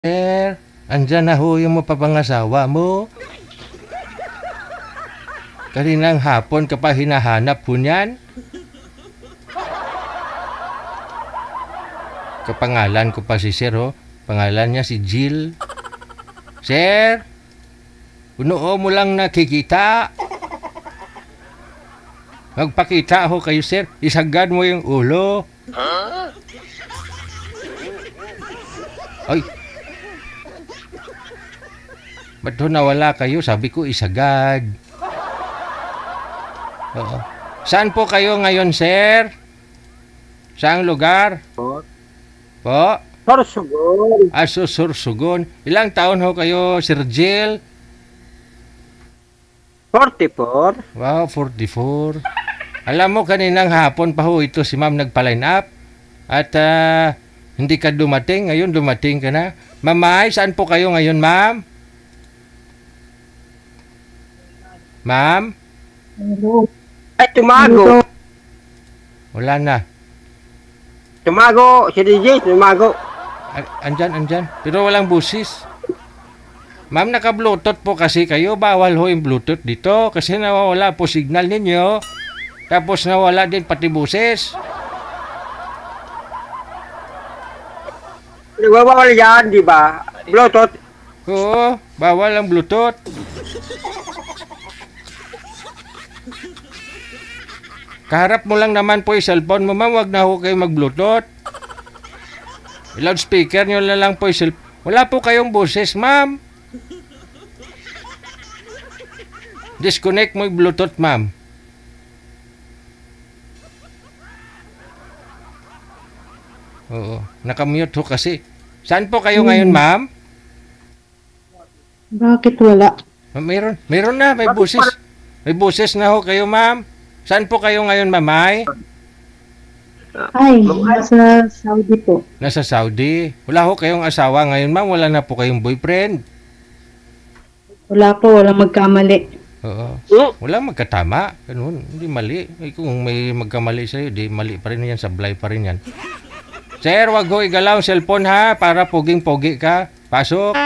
Sir, andyan na ho yung mapapangasawa mo. Kaninang hapon ka pa hinahanap po niyan. Kapangalan ko pa si Sir ho. Pangalan niya si Jill. Sir, unoo mo lang nakikita. Magpakita ho kayo, Sir. Isagad mo yung ulo. Ay, ba't ho nawala kayo? Sabi ko isagad. Oo. Saan po kayo ngayon, Sir? Saang lugar? Po. Sorsogon. Sorsogon. Ilang taon ho kayo, Sir Jill? 44. Wow, 44. Alam mo, kaninang hapon pa ho ito si ma'am nagpa-line up. At hindi ka dumating. Ngayon dumating ka na. Mamay, saan po kayo ngayon, ma'am? Ma'am? Hello. Ay, tumago. Wala na. Tumago. Si DJ, tumago. Andyan. Pero walang busis. Ma'am, naka-bluetooth po kasi kayo. Bawal ho yung bluetooth dito. Kasi nawawala po signal ninyo. Tapos nawala din pati busis. Nagwawala yan, di ba? Bluetooth. Oo, bawal ang bluetooth. Kaharap mo lang naman po yung cellphone mo, ma'am. Huwag na ho kayo mag-bluetooth. Loudspeaker nyo na lang po yung cellphone. Wala po kayong boses, ma'am. Disconnect mo yung bluetooth, ma'am. Oo, nakamute ho kasi. Saan po kayo ngayon, ma'am? Bakit wala? Meron na, may buses. May buses na ho kayo, ma'am. Saan po kayo ngayon, mamay? Ay, nasa Saudi po. Nasa Saudi. Wala ho kayong asawa ngayon, ma'am. Wala na po kayong boyfriend. Wala po, walang magkamali. Oo. Wala magkatama. Ganun, hindi mali. Kung may magkamali sa'yo, di mali pa rin yan. Sablay pa rin yan. Sir, wag ho igalaw ang cellphone ha. Para poging-pogi ka. Pasok.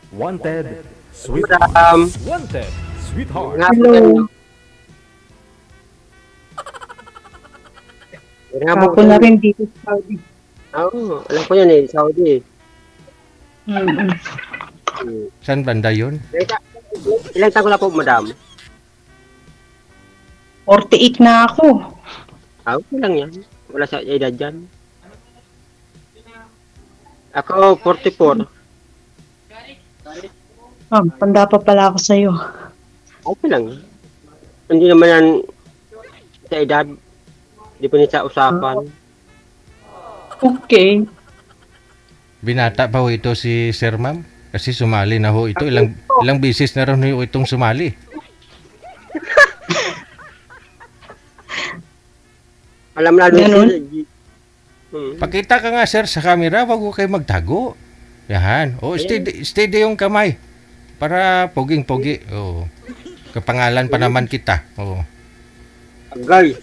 Wanted, Madam. Wanted, sweetheart. Hello. Ako na rin dito sa Saudi. Oo, alam ko yan eh, Saudi. Saan banda yun? Ilang taon na po, madam? 48 na ako. Okay lang yan. Wala sa edad dyan. Ako, 44. Tanda pa pala ako sa'yo. Okay lang. Hindi naman yan sa edad. Hindi pa sa usapan. Okay. Binata pa ho ito si Sir, ma'am? Kasi sumali na ho ito. Ilang bisis na rin ho itong sumali. Alam na Ganun? Pakita ka nga, sir, sa camera. Wag ho kayo magtago. Yan. O, steady yung kamay. Para poging-pogi. Oo. Kapangalan pa naman kita. Oo. Agay.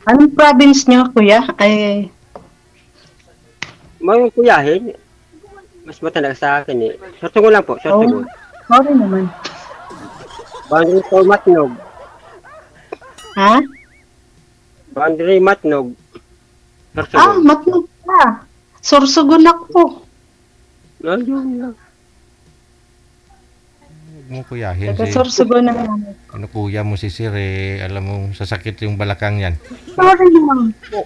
Anong province niyo, kuya? Ay, May kuyahin. Mas matanda sa akin eh. Sorsogon lang po, sorsogon. sorry naman. Boundary for Matnog. Ha? Boundary Matnog. Sorsogon. Matnog ka. Sorsogon ako. Ayun lang. Huwag mo kuyahin si... Sorsogon na naman. Ano kuya mo si Sir eh. Alam mo, sasakit yung balakang yan. Sorry naman po.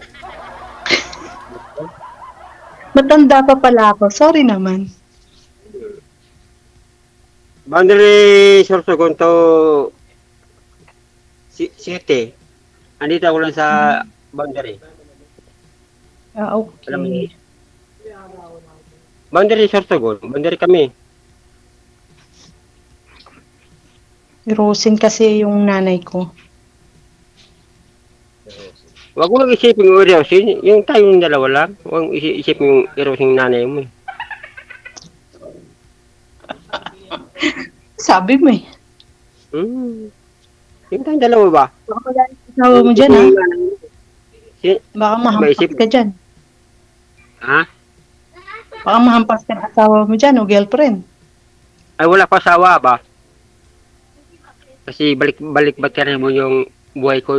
Matanda pa pala ako. Sorry naman. Boundary Sorsogon to City. Andito ako lang sa boundary. Alam mo Okay. yun? Boundary Sorsogon. Boundary kami. Rosin kasi yung nanay ko. Huwag mo nag-isipin yung erosin. Yung tayong dalawa lang. Huwag mo isipin yung erosin ng nanay mo. Sabi mo eh. Yung tayong dalawa ba? Baka asawa mo dyan, ha? Si, Baka mahampas Maisip. ka dyan. ha? Baka mahampas ka ng asawa mo dyan o girlfriend. Ay, wala ko asawa ba? Kasi balik ba mo yung buhay ko,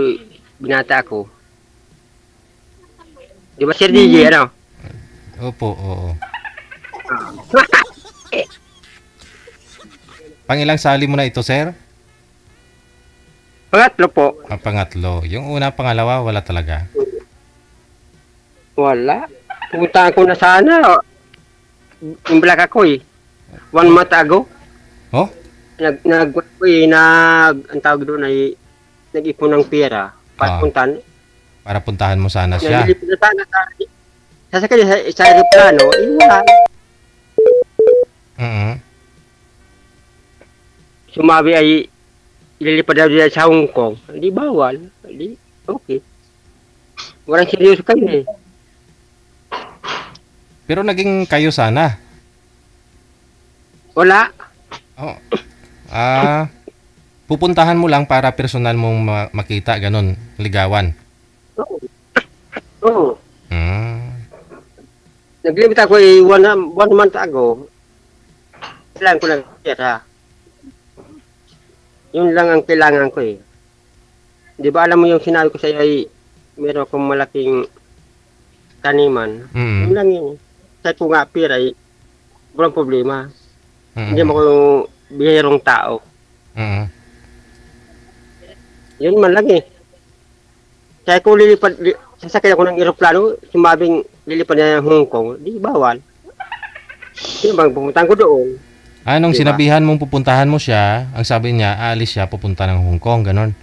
binata ako. Di ba, Sir DJ, ano? Opo, oo. Pangilang sali mo na ito, sir? Pangatlo po. Ang pangatlo. Yung una, pangalawa, wala talaga. Wala. Pumunta ko na sana. Yung black ako eh. 1 month ago. Oh? Ang tawag doon ay nag-ipon ng pera. Papuntan. Para puntahan mo sana siya. Nalilipin na sana sasakay sa aeroplano. Wala. Mm-hmm. Sumabi ay ililipad daw dyan sa Hong Kong. Hindi bawal. Hindi. Okay. Walang seryoso kayo eh. Pero naging kayo sana. Wala. Oh. Pupuntahan mo lang para personal mong makita, ganun, ligawan. Oo. Mm. Naglimit ako eh, one month ago. Kailangan ko lang pera. Yun lang ang kailangan ko eh. Di ba alam mo yung sinabi ko sa iyo ay meron akong malaking taniman. Yun lang yun. Kahit ko nga pera ay walang problema. Hindi mo ko yung bihirong tao. Yun man lang eh. Kaya kung sasakay ako ng aeroplano, sumabing lilipad na ng Hong Kong, di bawal. Di bang pumuntahan ko doon. Anong Diba? sinabihan mong pupuntahan mo siya, ang sabi niya, aalis siya, pupunta ng Hong Kong, ganon.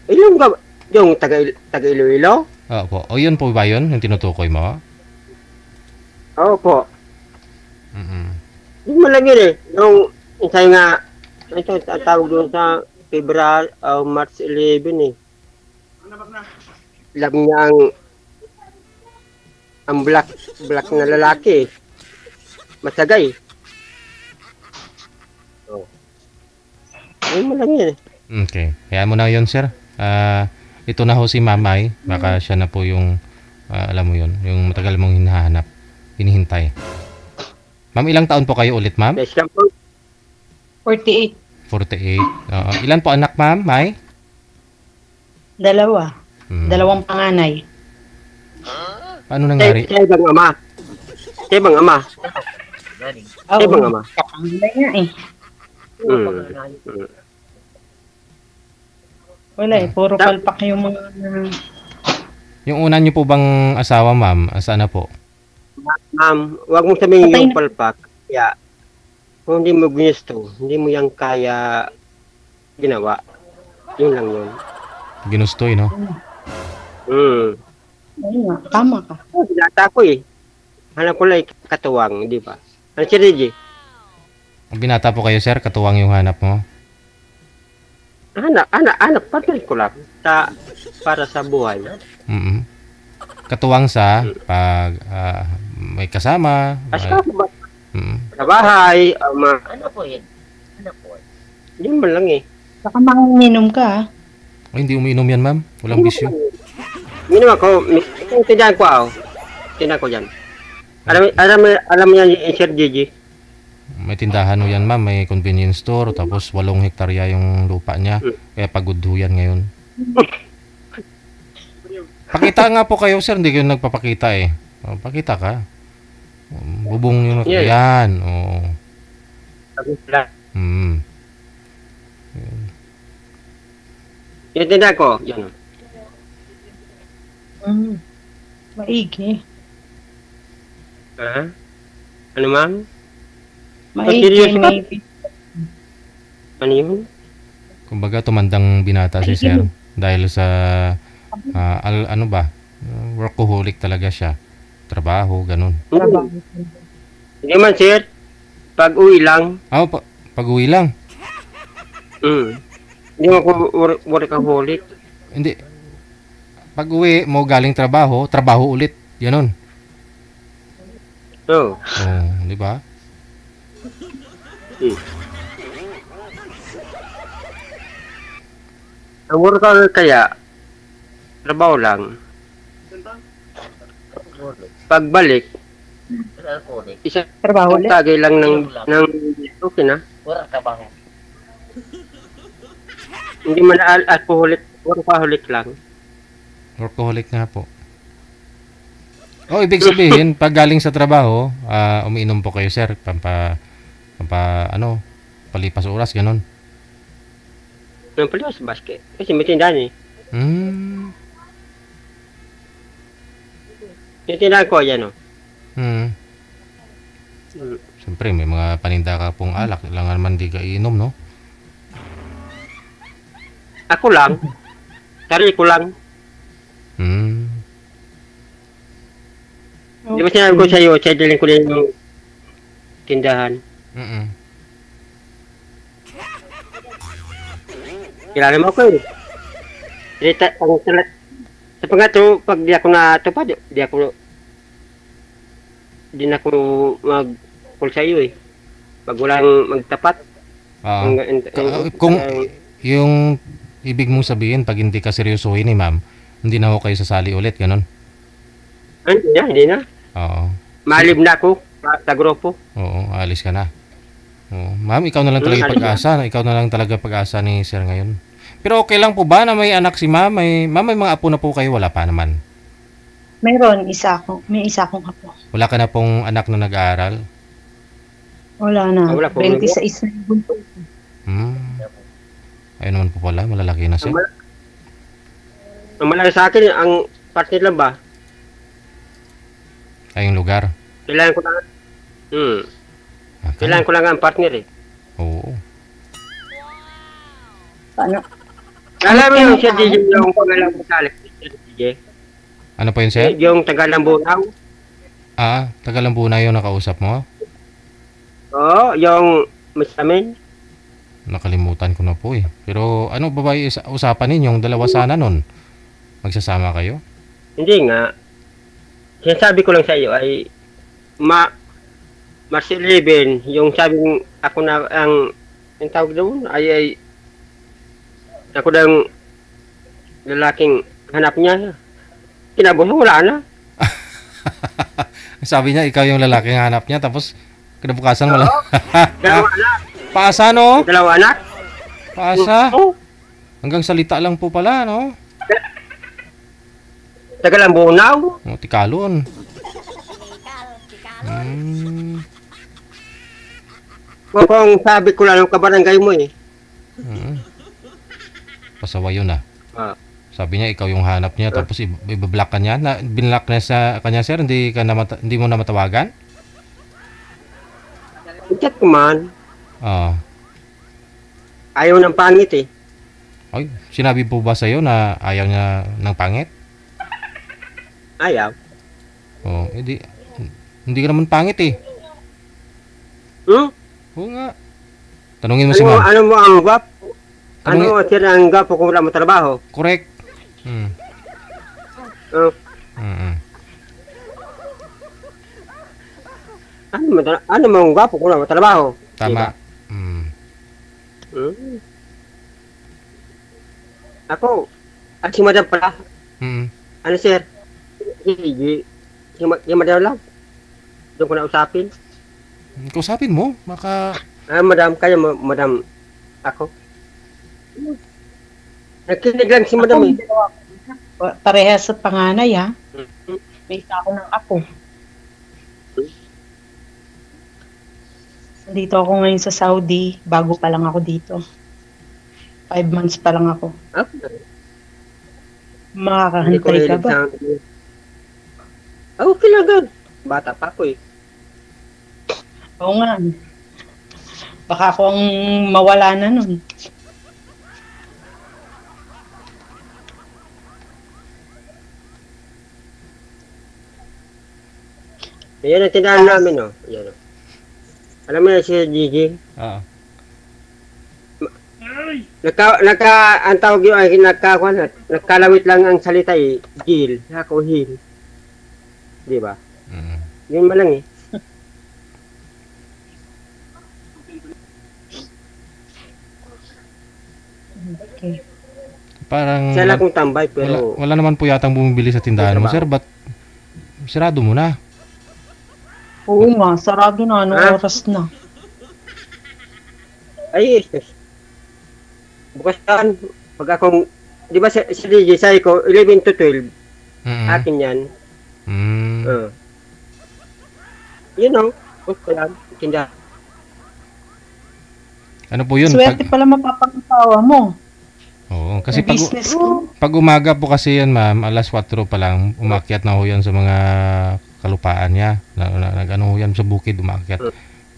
Yung taga Iloilo? Opo. O yun po ba yun, yung tinutukoy mo? Oo po. Mm-mm. Di man lang yun eh. Yung isa nga, ito tawag doon sa February, March 11 eh. Alam niya ang black na lalaki. Masagay. Oh. Ayun mo lang yun. Okay. Kaya mo na yun, sir. Ito na ho si Mamay. Baka siya na po yung, alam mo yun, yung matagal mong hinihintay. Ma'am, ilang taon po kayo ulit, ma'am? Best camp po. 48. 48. Ilan po anak, ma'am? May? 2. Dalawang panganay. Paano nangyari? Kaya bang ama? Kaya bang ama? Kaya bang ama? Kapanganay nga eh. Wala eh, puro palpak yung mga... Yung una niyo po bang asawa, ma'am? Saan na po? Ma'am, wag mo sabihin Patay yung na. palpak. Kaya, kung hindi mo ginusto, hindi mo yan kaya ginawa. Yun lang yun. Ginustoy, no? Ayun nga, tama ka. Binata ko eh. Hanap ko lang katuwang, di ba? Ano si Reggie? Binata po kayo, sir? Katuwang yung hanap mo? Anak, partner ko lang. Para sa buhay. Mm-mm. Katuwang sa pag may kasama. Asa ba? Mm-mm. Sa bahay, ano po yun? Yun man lang eh. Baka manginginom ka ha. Oh, hindi umiinom yan, ma'am. Walang bisyo. Minum ako, tindahan ko ako. Tindahan ko dyan. Alam mo yan yung Sir Gigi? May tindahan ho yan, ma'am. May convenience store. Tapos 8 hektarya yung lupa niya. Kaya pagod ho yan ngayon. Pakita nga po kayo, sir. Hindi kayo nagpapakita eh. Pakita ka. Bubong yun. Yeah. Yan. Oh. Yung tindahan ko, yan. Maigi. Ha? Ano ma'am? Maigi, serious ka? maybe. Ano yun? Kumbaga, tumandang binata si sir. Dahil sa, ano ba? Workaholic talaga siya. Trabaho, ganun. Hindi man sir. Pag uwi lang. Pag-uwi lang. Hindi mo ako workaholic. Hindi. Pag-uwi mo galing trabaho ulit. Ganun. Oo. Oh, di ba? Ang work kaya, trabaho lang. Pagbalik, isang Trabaho ulit. tagay lang ng okay na. Hindi man alcoholic, workaholic lang. Workaholic nga po. Oh, ibig sabihin, pag galing sa trabaho, umiinom po kayo, sir, palipas oras, ganun. Ang pala sa basket. Kasi may tindahan eh. Hmm. Yung tindahan ko, yan o. Hmm. Siyempre, may mga paninda ka pong alak. Kailangan naman di ka iinom, no? Ako lang. Sarili ko lang. Hmm. Di ba sinabi ko sa iyo, sideline ko din yung tindahan. Mm-mm. Kilala mo ako eh. Sa pangato, pag di ako natupad, di na ako mag-call sa iyo eh. Pag walang magtapat. Ah. Kung yung ibig mong sabihin, pag hindi ka seryosohin ni ma'am, hindi na ako kayo sasali ulit, ganun? Hindi na. Oo. Malib na ako sa grupo. Oo, alis ka na. Oo. Ma'am, ikaw na lang talaga yung pag-asa. Ikaw na lang talaga pag-asa ni sir ngayon. Pero okay lang po ba na may anak si ma'am? May mga apo na po kayo? Wala pa naman. Mayroon, may isa akong apo. Wala ka na pong anak na nag-aaral? Wala na. Wala po. 26 na yung bunso. Ayun naman po pala, malalaki na siya. Ang malaki sa akin, ang partner lang ba? Ay, yung lugar. Kailangan ko lang. Kailangan ko lang ang partner eh. Oo. Paano? Alam mo yung siya DJ, yung pangalan ko sa Alex, DJ. Ano po yun, sir? Yung Tagalambunaw. Tagalambu na yung nakausap mo? Oo, yung masamin. Nakalimutan ko na po eh. Pero ano ba usapan ninyong dalawa sana nun? Magsasama kayo? Hindi nga. Sinasabi ko lang sa iyo ay March 11, yung sabing ako na ang tawag doon ay ako na ang lalaking hanap niya. Kinabuhi, wala na. Sabi niya, ikaw yung lalaking hanap niya, tapos kinabukasan wala. Dalawa anak. Paasa, no? Dalawa anak. Paasa. Oo. Hanggang salita lang po pala, no? Tagalambunaw. Tikalon. Kung sabi ko lang yung kabarangay mo eh. Pasaway yun ah. Sabi niya ikaw yung hanap niya tapos ibablock ka niya. Binlock na sa kanya, sir, hindi mo na matawagan? Chat ko man. Ayaw ng pangit eh. Ay, sinabi po ba sa'yo na ayaw niya ng pangit? Ayaw. Hindi ka naman pangit eh. Oo nga. Tanungin mo si ma'am. Ano mo ang gwapo? Ano sir ang gwapo kung wala mo trabaho? Correct. Ano mo ang gwapo kung wala mo trabaho? Tama. Diba? Ako, si madam pala. Ano sir? Si madam lang. Doon ko na usapin. Kausapin mo, madam, kaya mo, madam, ako. Nakinig lang si madam eh. Parehas sa panganay ha. May isa ako ng apo. Dito ako ngayon sa Saudi. Bago pa lang ako dito. 5 months pa lang ako. Makakahantay ka ba? Okay lang gan. Bata pa ako eh. Oo nga. Baka ako ang mawala na nun. Yan ang tindahan namin, no? Yan, no? Alam mo na si Gigi? Oo. Ang tawag yun ay nagkalawit lang ang salita eh. Gil. Ako hil. Di ba? Yun man lang eh. Okay. Parang Siya lang kong tambay, wala, pero wala naman po yatang bumibili sa tindahan mo, Trabaho. sir. Ba't sirado mo na? Oo nga, sarado na. Anong Ah? oras na? ay, bukas yan. Pag akong, di ba si DJ, sabi ko, 11 to 12, Mm-mm. akin yan. Mm. You know, gusto yan, tindahan. Ano po yun? Swerte pala mapapag-asawa mo. Oo, kasi May business mo. pag umaga po kasi yan, ma'am, alas 4 pa lang, umakyat na ho yan sa mga kalupaan niya. Nag-ano ho yan sa bukid, umakyat.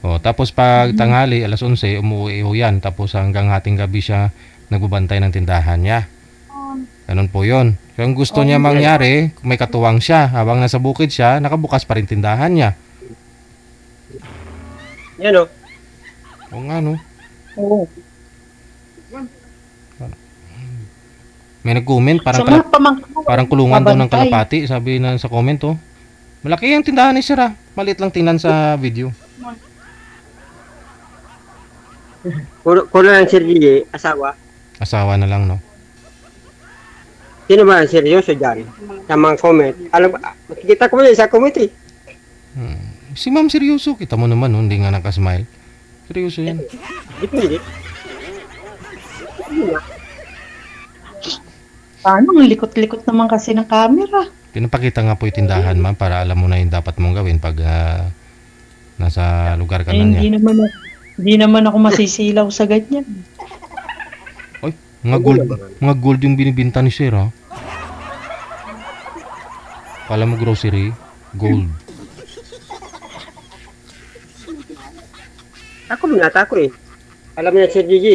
O, tapos pag tanghali, alas 11, umuwi ho yan. Tapos hanggang hating gabi siya nagbabantay ng tindahan niya. Ganun po yun. So, ang gusto niya mangyari, may katuwang siya. Habang nasa bukid siya, nakabukas pa rin tindahan niya. Yan o. O nga, no? Oo. May nag-comment, Sa mga pamangkin mo, parang kulungan daw ng babantay. kalapati, sabi na sa comment, oh. Malaki ang tindahan ni Sir, ah. Maliit lang tingnan sa video. Kulo lang si DJ, asawa. Asawa na lang, no? Sino ba ang seryoso dyan? Sa mga comment. Alam, makikita ko ba yun sa comment eh. Si ma'am seryoso, kita mo naman, no? Hindi nga nakasmile. Seryoso yan. Depende. Paano? Ang likot-likot naman kasi ng camera. Pinapakita nga po yung tindahan, ma'am, para alam mo na yung dapat mong gawin pag nasa lugar ka Eh, na niya. hindi naman ako masisilaw sa ganyan. Oy, mga gold yung binibinta ni Sir, ha? Kala mo grocery, gold. Ako binata ko eh. Alam niya si DJ,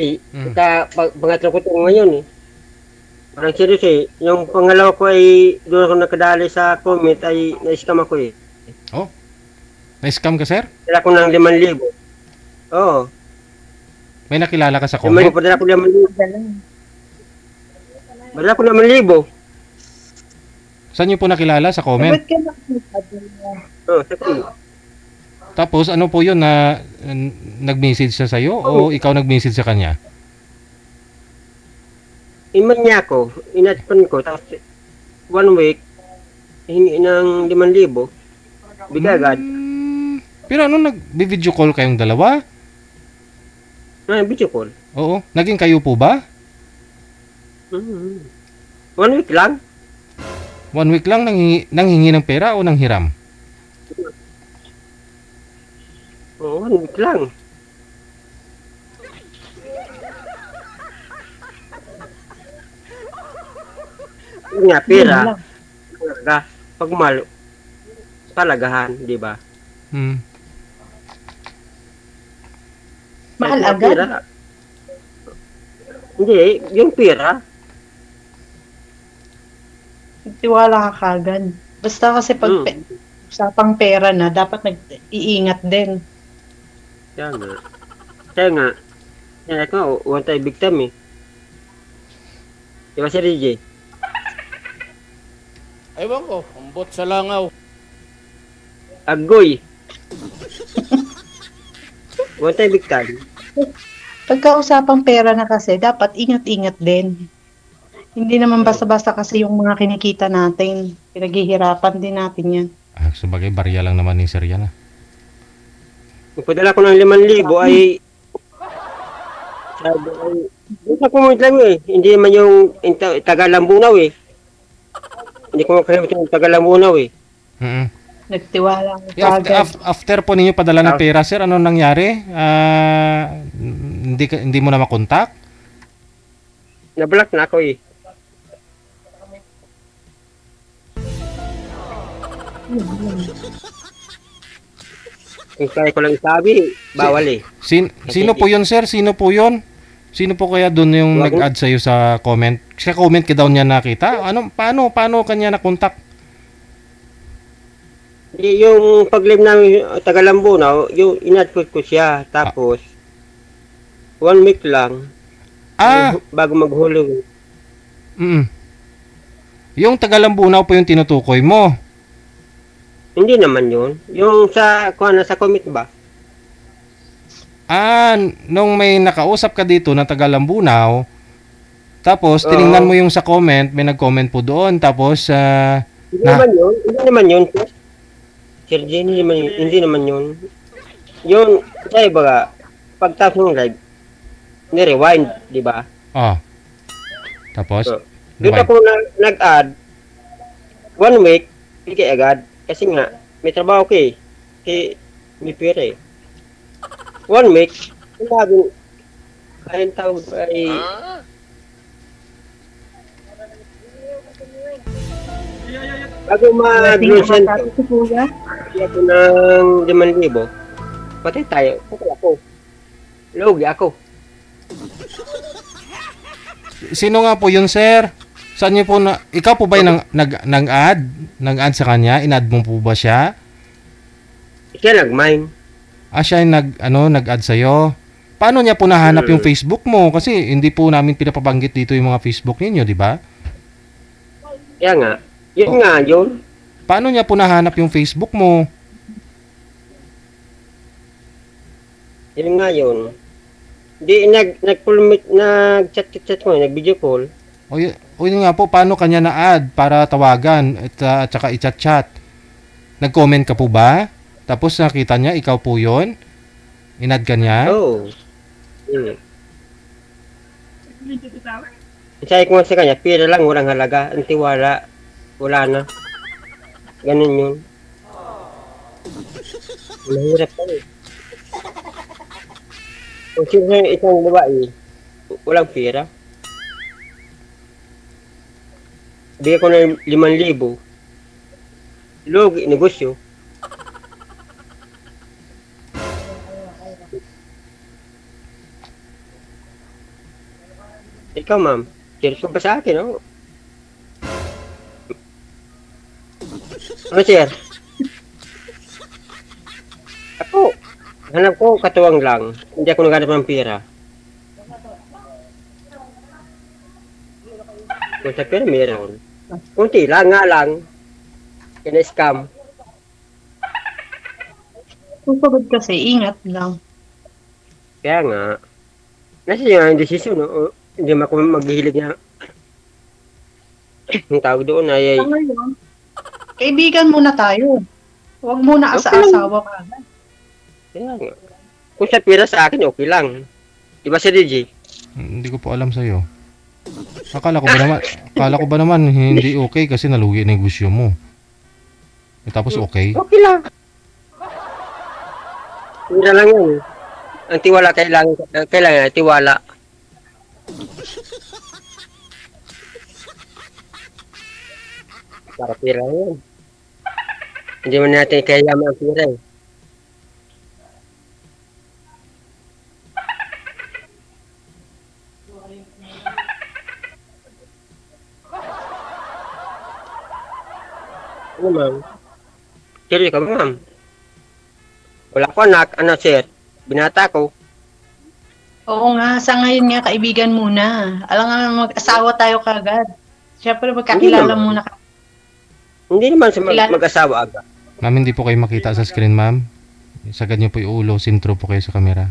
kita pangatlo ko ito ngayon eh. Parang serious eh. Yung pangalawa ko ay doon ako nakadali sa comment ay na-scam ako eh. Oh, na-scam ka, Sir? Dala ko ng 5,000. Oo. May nakilala ka sa 5,000, comment? padala ko 5,000. Padala ko 5,000. Saan niyo po nakilala? Sa comment? Ba't ka nakita? Oo, sa comment. Tapos ano po yun na nag-message siya sa'yo o ikaw nag-message sa kanya? Iman niya ako, inatpan ko, tapos 1 week, hingi ng 5,000. Bigay agad. Pero ano, nag-video call kayong dalawa? Video call. Oo. Naging kayo po ba? 1 week lang. 1 week lang nanghingi ng pera o nang hiram? Oo, 1 week lang. Yun nga, pera. Talaga. Pag malo, palagahan, di ba? Hmm. Mahal Yung agad. pera. Hindi, yung pera. Tiwala ka kagad. Basta kasi pag Hmm. usapang pera na, dapat nag-iingat din. Kaya nga. Kaya nga. Kaya ko, one time big time eh. Di ba si DJ? Ewan ko, ambot sa langaw. Agoy. One time big time. Pagka usapang pera na kasi, dapat ingat-ingat din. Hindi naman basta-basta kasi yung mga kinikita natin. Pinaghihirapan din natin yan. Ah, sabagay, barya lang naman ni Sir yan, ah. Kung padala ko ng 5,000 ay sabi ay doon sa comment lang eh. Hindi naman yung Tagalambunaw eh. Hindi ko makalimutan yung Tagalambunaw eh. Mm-mm. Nagtiwala ka Yeah, kagad. after po ninyo padala ng pera, Sir, ano nangyari? Hindi mo na makontak? Na-block na ako eh. Kung kaya ko lang sabi, bawal eh. Sino po yun, Sir? Sino po yun? Sino po kaya doon yung nag-add sa'yo sa comment? Sa comment ka daw niya nakita? Ano, paano kanya nakontak? Yung pag-live namin Tagalambunaw, yung in-adput ko siya. Tapos, 1 week lang bago maghulog. Yung Tagalambunaw po yung tinutukoy mo? Hindi naman yun. Yung sa comment ba? Nung may nakausap ka dito na Tagalambunaw, Tapos, Oo. tiningnan mo yung sa comment, may nag-comment po doon. Tapos, Hindi naman yun. Hindi naman yun. Sir J, hindi naman yun. Yung, sa iba, pagtapos ng live, ni-rewind, di ba? Tapos, So, doon ako nag-add, 1 week, bigay agad. Kasi nga, may trabaho ko eh. Kasi, may pera eh. 1 week, laging, ayun tawag ay, bago mag-lusen ko, Si Kuya. bigyan ko ng 5,000. Patay tayo, patay ako. Lugi ako. sino nga po yun, sir? Saan niyo po na... Ikaw po ba yung nag-add? Nag-add sa kanya? In-add mo po ba siya? Siya nag-mine. Siya yung nag-add sa'yo? Paano niya po nahanap yung Facebook mo? Kasi hindi po namin pinapabanggit dito yung mga Facebook ninyo, di ba? Kaya nga, yun nga, yun. Paano niya po nahanap yung Facebook mo? Yun nga yun. Di, nag-chat ko, nag-video call. O yun nga po, paano kanya na-add para tawagan at saka i-chat-chat? Nag-comment ka po ba? Tapos nakita niya, ikaw po yun? In-add ka niya? Oo. Sabi ko nga sa kanya, pira lang, walang halaga. Ang tiwala, wala na. Ganun yun. Mahirap pa eh. Kung sino yung isang babae, walang pira. Bigyan ko na 5,000. Logi, negosyo. Ikaw, ma'am. Seryoso ba sa akin, oh? Ano, sir? Ako, hanap ko katuwang lang. Hindi ako naghanap ng pera. Kung sa pera, meron. Kunti lang, nga lang. Kina-scam. Kung pagod kasi, ingat lang. Kaya nga, nasa yung desisyon, no? Hindi mo ako maghihilig na yung tawag doon ay Sa ngayon, kaibigan muna tayo. Huwag muna asa-asawa ka agad. kaya nga. Kung sa pera sa akin, okay lang. Diba si DJ? Hindi ko po alam sa'yo. Akala ko ba naman hindi okay kasi nalugi ang negosyo mo. Tapos okay? Okay lang. Pera lang yun. Ang tiwala, kailangan tiwala. Para pera yun. Hindi man natin kayaman ang pera eh. Ano, ma'am? Seryo ka ba, ma'am? Wala ko anak, ano, sir? Binata ko. Oo nga, sa ngayon nga, kaibigan muna. Alam nga, mag-asawa tayo kagad. Siyempre, magkakilala Hindi muna ka. Hindi naman sa Kilala- mag-asawa agad. Ma'am, hindi po kayo makita sa screen, ma'am. Sagad niyo po yung ulo, sintro po kayo sa camera.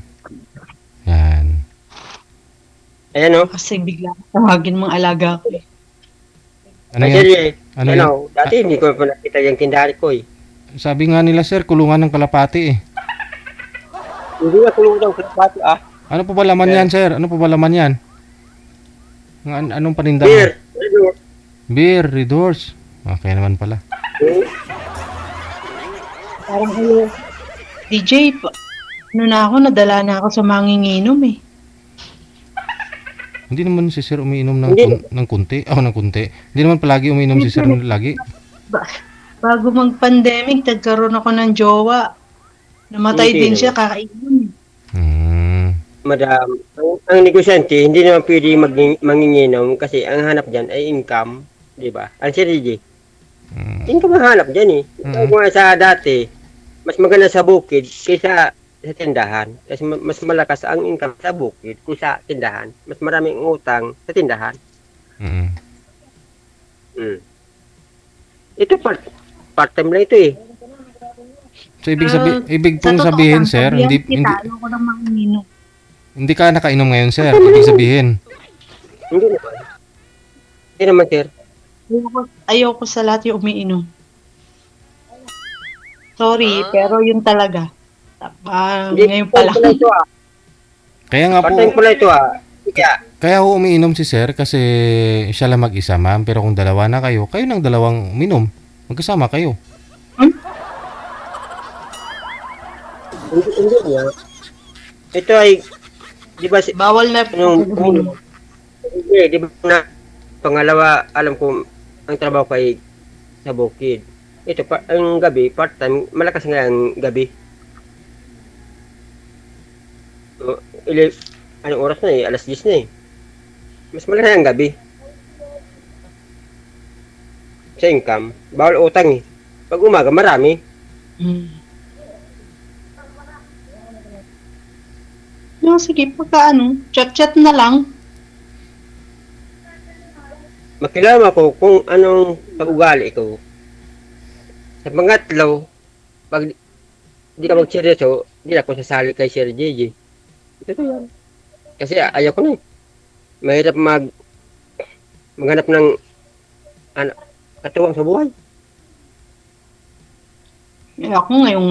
Yan. Ayan, o. Kasi bigla tawagin mong alaga ko eh. Ano Ay, yan? sir, eh. Ano Ano, dati hindi ko pa nakita yung tindahan ko eh. Sabi nga nila, sir, kulungan ng kalapati eh. Hindi na kulungan ng kalapati Ano po ba laman yan, sir? Ano po ba laman yan? Anong paninda mo? Beer. Ano? Beer, Red Horse. Okay naman pala. Parang DJ, ano na ako, nadala na ako sa manginginom eh. Hindi naman si sir umiinom Hindi. ng kunti. Ng kunti. Hindi naman palagi umiinom si sir lagi. Bago mag-pandemic, nagkaroon ako ng jowa. Namatay Hindi din naman. siya, kakainom. Madam, ang negosyante, hindi naman pwede manginginom kasi ang hanap dyan ay income. Di ba? Ang sir DJ. Income ang hanap dyan eh. Kung nga sa dati, mas maganda sa bukid kaysa sa tindahan. Kasi mas malakas ang income sa bukid kaysa sa tindahan. Mas maraming utang sa tindahan. Ito part-time lang ito eh. So ibig pong sabihin, sir, Kita, ayoko ng manginginom. hindi ka nakainom ngayon, sir. Ibig sabihin. Hindi naman. Hindi naman, sir. Ayoko sa lahat yung umiinom. Sorry, pero yun talaga. Ngayon pa lang. Pala ito, ah. Kaya nga po, Part-time pala ito, ah. kaya ho umiinom si sir kasi siya lang mag-isa, ma'am. Pero kung dalawa na kayo, kayo ng dalawang uminom. Magkasama kayo. Hindi niya. Ito ay, di ba, Bawal na yung uminom. hindi, di ba na, pangalawa, alam ko, ang trabaho ko ay sa bukid. Ito, ang gabi, part-time, malakas nga ang gabi. So, anong oras na eh? Alas 10 na eh. Mas malakas ang gabi. Sa income, bawal utang eh. Pag umaga, marami. No, sige, pagka chat-chat na lang. Makilala ko kung anong pag-ugali ko. Sa pangatlo, pag di ka mag-seryoso, di ako sasali kay Sir JJ. Ito yan. Kasi ayaw ko na eh. Mahirap maghanap ng katuwang sa buhay. Ako ngayon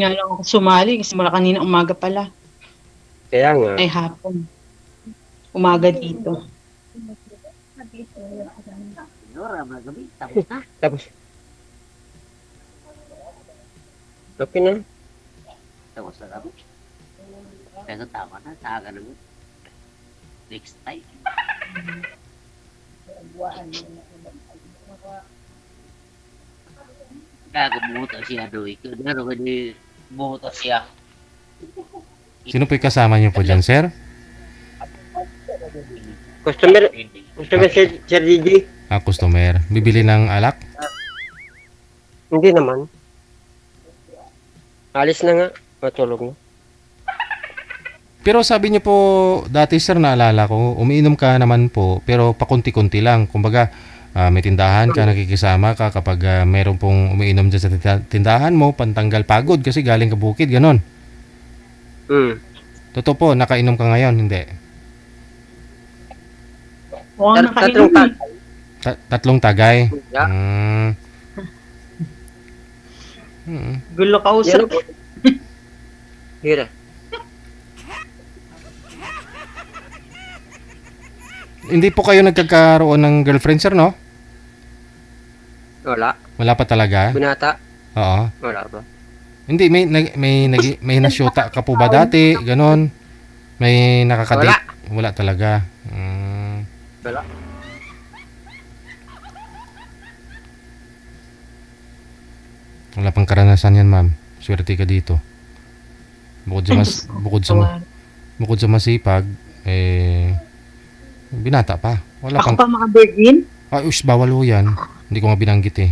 nga lang ako sumali kasi mula kanina umaga pala. Kaya nga. Ay hapon. Umaga dito. Tapos, okay na. Tapos na kami. Pero tama na, sa akin naman. Next time. Kagabuto siya doy. Kaya ni buto siya. Sino po yung kasama niyo po dyan, sir? Customer Sir JJ? Customer. Bibili ng alak? Hindi naman. Alis na nga. Matulog na. Pero sabi niyo po, dati sir, naalala ko, umiinom ka naman po, pero pakunti-kunti lang. Kumbaga, may tindahan ka, nakikisama ka kapag mayroon pong umiinom dyan sa tindahan mo, pantanggal pagod kasi galing ka bukid, ganon. Totoo po, nakainom ka ngayon, hindi? Oo, Tatlong nakainom. Tatlong tagay? Yeah. Gulo ka usap. Hira. Hindi po kayo nagkakaroon ng girlfriend, sir, no? Wala. Wala pa talaga? Binata. Oo. Wala pa. Hindi, may nasyota ka po ba dati? Ganon? May nakakadate? Wala talaga. Wala. Wala pang karanasan yan, ma'am. Swerte ka dito. Bukod sa masipag, binata pa. Wala Ako pang... pa mga virgin? Ay, bawal ho yan. Hindi ko nga binanggit eh.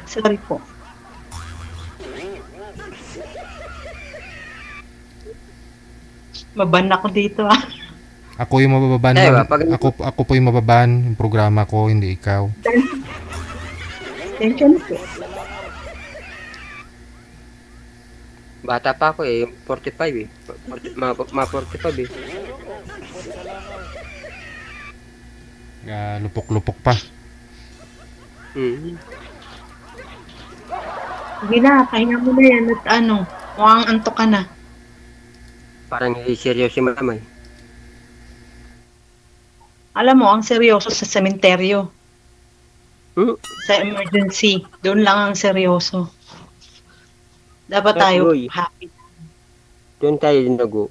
Sorry po. Maban ako dito ah. Ako yung mabababan. Ako po yung mababan. Yung programa ko, hindi ikaw. Thank you po. Bata pa ako eh. 45 eh. 45 eh. Lupok-lupok pa. Sige na, pahinga mo na yan at mukhang antok ka na. Parang seryoso si mamay. Alam mo, ang seryoso sa sementeryo. Sa emergency. Doon lang ang seryoso. Dapat tayo Uy. happy. Doon tayo dinago.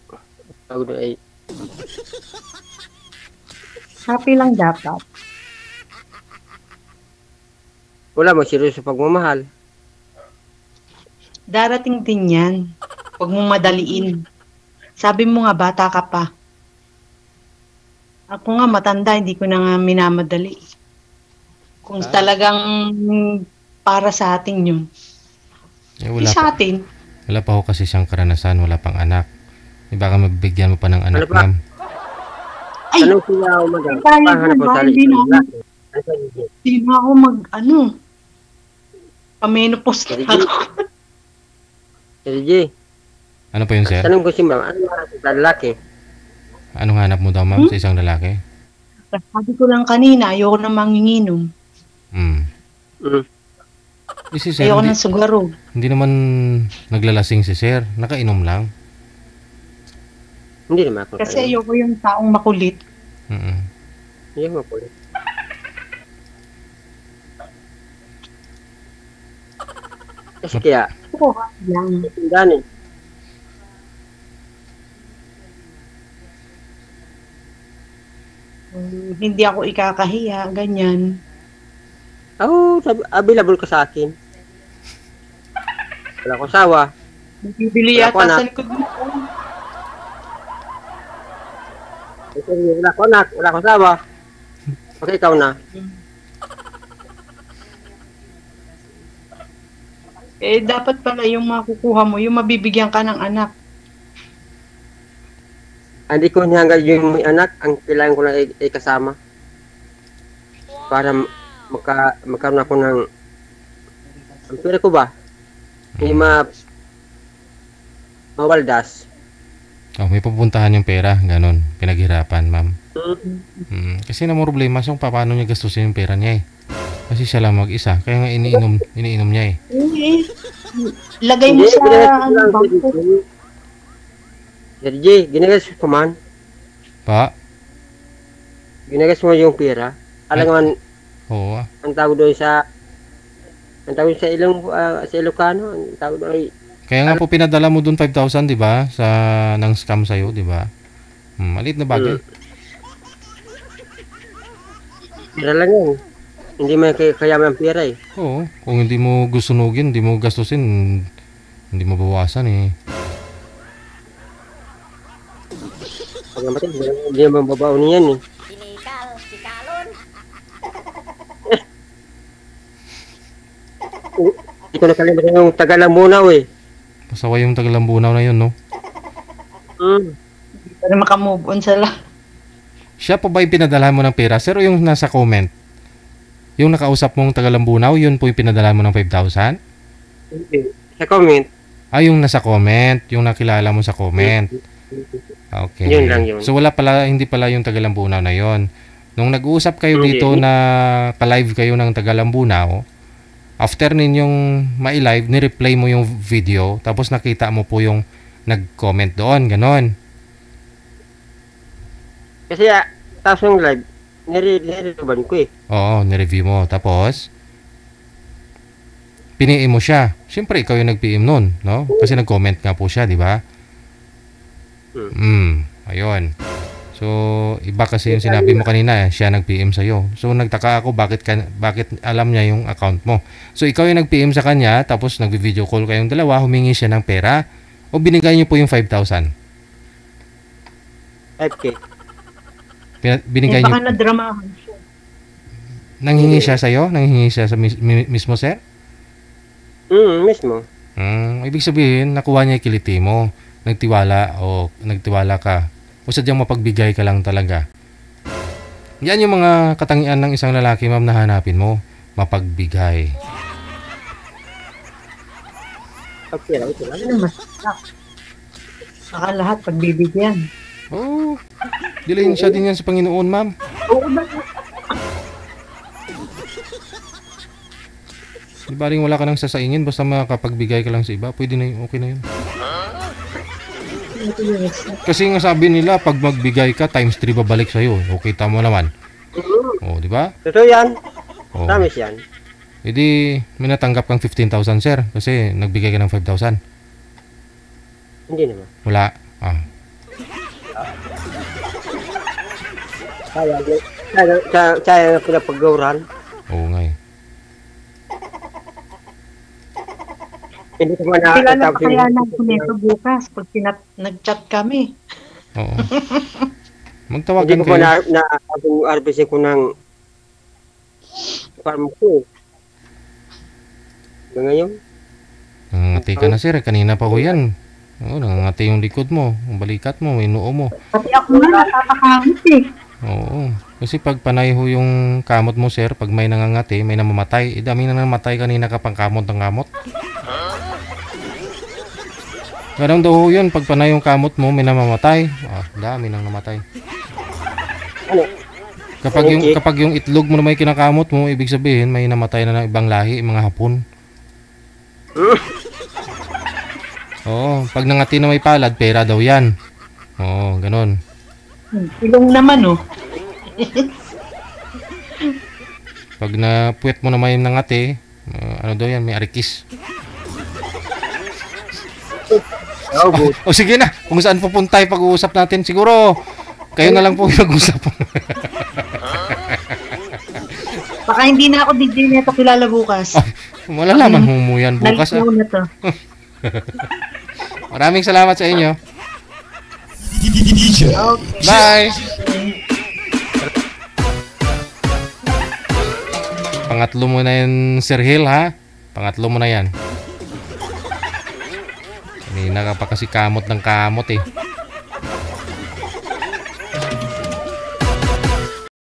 Ako doon ay Happy lang dapat. wala mo seryoso pagmamahal. Darating din yan. Huwag mong madaliin. Sabi mo nga, bata ka pa. Ako nga matanda, hindi ko na nga minamadali. Kung talagang para sa atin yun. Sa atin. Wala pa ho kasi siyang karanasan, wala pang anak. Baka mabigyan mo pa ng anak, Ano pa? ma'am. Ay! Anong siya ako mag- Tayo pahanap ko ba? sa Hindi na ako, lalaki? hindi na ako pamenopause na ako. Sir J, Ano po yun, sir? tanong ko si ma'am, ano oras sa lalaki? Anong hanap mo daw, ma'am, sa isang lalaki? Sabi ko lang kanina, ayoko na manginginom. Mm. Mm. Si sir, Ayoko hindi, ng sugaro. hindi naman naglalasing si sir. Nakainom lang. Hindi naman ako. Kasi ayoko yung taong makulit. Mm. Hindi mo po. Kasi kaya, Oo, lang. gani. Hindi ako ikakahiya, ganyan. Available ka sa akin. Wala akong sawa. Bibili Wala ko, yata anak. sa likod mo. Wala ko anak, wala akong sawa. Okay, ikaw na. Eh, dapat pala yung makukuha mo, yung mabibigyan ka ng anak. Hindi ko hanggang yung may anak, ang kailangan ko lang ay kasama. Para magkaroon ako ng... Ang pera ko ba? Hindi mawaldas. Oh, may pupuntahan yung pera, ganun. Pinaghirapan, ma'am. Kasi namang problema siya kung paano niya gastusin yung pera niya eh. Kasi siya lang mag-isa. Kaya nga iniinom niya eh. Eh, lagay mo sa bangko. Sergey, ginagas ko man. Pa? Ginagas mo yung pera. Alam nga, Oo. ang tawag doon sa... Ang tawag sa Ilocano, ang tawag doon ay... Kaya nga po pinadala mo dun 5,000, di ba? Nang scam sa'yo, di ba? Maliit na bagay. Pera lang yan. Hindi mo kaya ang pera eh. Oo. Kung hindi mo gusunugin, hindi mo gastusin, hindi mo bawasan eh. Pag namatay, hindi mo babaw niyan eh. Sinikal, sikalon. Hindi ko nakalimutan yung Tagalambunaw eh. Pasaway yung Tagalambunaw na yun, no? Para makamove on sila. Siya pa ba yung pinadala mo ng pera? Sir, o yung nasa comment? Yung nakausap mong Tagalambunaw, yun po yung pinadala mo ng 5,000? Sa comment. Yung nasa comment, yung nakilala mo sa comment. Okay. Yun lang yun. So hindi pala yung Tagalambunaw na yun. Nung nag-uusap kayo Hindi. dito na ka-live kayo ng Tagalambunaw, after ninyong ma-live, ni-replay mo yung video, tapos nakita mo po yung nag-comment doon, ganon. Kasi tapos yung live, nire-reban ko eh. Oo, ni-review mo. Tapos, pini-im mo siya. Siyempre, ikaw yung nag-PM nun, no? Kasi nag-comment nga po siya, di ba? Ayun. So, iba kasi yung sinabi mo kanina, siya nag-PM sa'yo. So, nagtaka ako bakit alam niya yung account mo. So, ikaw yung nag-PM sa kanya, tapos nag-video call kayong dalawa, humingi siya ng pera, o binigay niyo po yung 5,000? 5K. Binigay Baka niyo. nadramahan siya. Nanghingi siya sa'yo? Nanghingi siya sa mismo, sir? Mismo. Ibig sabihin, nakuha niya yung kiliti mo. Nagtiwala ka. O sadyang mapagbigay ka lang talaga. Yan yung mga katangian ng isang lalaki, ma'am, na hanapin mo. Mapagbigay. Okay lang, ito lang. Ano mas saka lahat pagbibigyan. Oh, dilayin siya din yan sa Panginoon, ma'am. Oo ba? Di ba rin wala ka nang sasaingin, basta makapagbigay ka lang sa iba, pwede na yun, okay na yun. Kasi nga sabi nila, pag magbigay ka, times 3 babalik sa'yo. Okay, tama naman. Oh, di ba? Totoo yan. Oh. Promise yan. Edi, may natanggap kang 15,000, sir, kasi nagbigay ka ng 5,000. Hindi naman. Wala. Kaya na pinapag-gawran. Oo nga eh. Hindi ko man Kilala pa kaya natin nito bukas pag nag-chat kami. Oo. Hindi Magtawagan ko pa kayo. RBC ko ng farm ko. Ngayon? Nangangati ka na, sir. Kanina pa ko yan. Oo, nangangati yung likod mo, yung balikat mo, yung noo mo. Pati ako nga natatakot eh. Oo. Kasi pag panay ho yung kamot mo, sir, pag may nangangati, may namamatay. Dami na namatay kanina kapag kamot ng kamot. Ganun daw ho yun. Pag panay yung kamot mo, may namamatay. dami nang namatay. Ano? Kapag yung itlog mo na may kinakamot mo, ibig sabihin may namatay na ng ibang lahi, mga Hapon. Oo, pag nangati na may palad, pera daw yan. Oo, ganun. Ilong naman, oh. Pag napuwet mo na may nangati, ano daw yan, may arikis. Oh, good. O sige na, kung saan pupunta yung pag-uusap natin, siguro kayo na lang po yung nag-usap. Baka hindi na ako DJ neto kilala bukas. Malalaman mo yan bukas. Nalisaw na to. Maraming salamat sa inyo. Bye! Pangatlo mo na yan, Sir Hill, ha? Pangatlo mo na yan. Kanina ka pa kasi kamot ng kamot, eh.